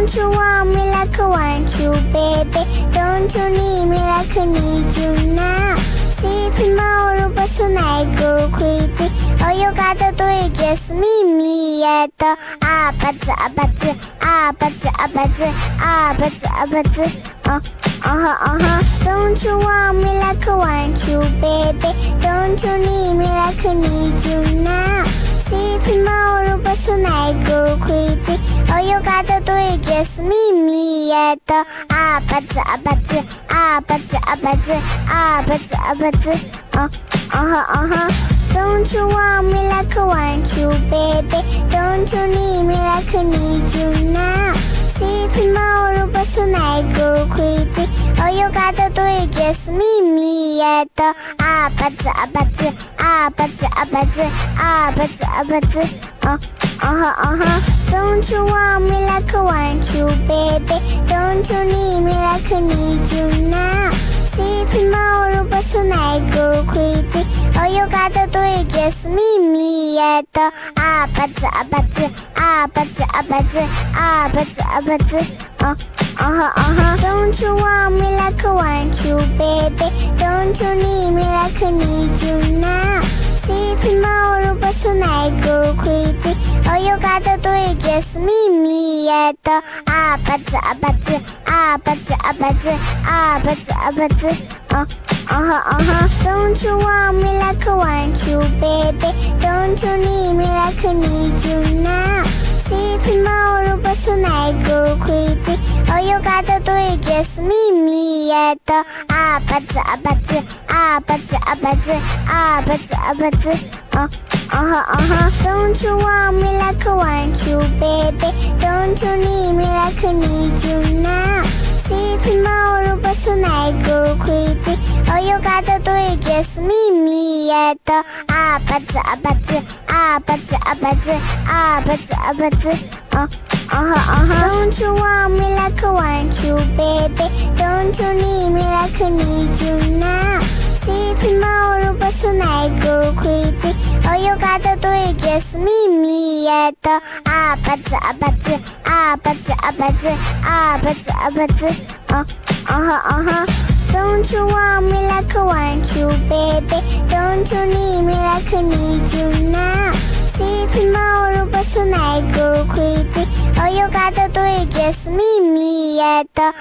Don't you want me like I want you, baby? Don't you need me like I need you now? See tomorrow, but tonight go crazy. All you gotta do is just meet me at the Don't you want me like I want you, baby? Don't you need me like I need you now? See tomorrow, but tonight go crazy. All you gotta do is just meet me at the Don't you want me like I want you, baby? Don't you need me like I need you now? See tomorrow, but tonight go crazy. All you gotta do is just meet me at the Don't you want me like I want you, baby? Don't you need me like I need you now? See tomorrow, but tonight go crazy. All you gotta do is just meet me at the Don't you want me like I want you, baby? Don't you need me like I need you now? See tomorrow, but tonight go crazy. All you gotta do is just meet me at the Don't you want me like I want you, baby? Don't you need me like I need you now? See tomorrow, but tonight go crazy. All you gotta do is just meet me at the Don't you want me like I want you, baby? Don't you need me like I need you now? See tomorrow, but tonight go crazy. All you gotta do is just meet me at the Don't you want me like I want you, baby? Don't you need me like I need you now? See tomorrow, but tonight go crazy. All you gotta do is just meet me at the Don't you want me like I want you, baby? Don't you need me like I need you now? See tomorrow, but tonight go crazy. All you gotta do is just meet me at the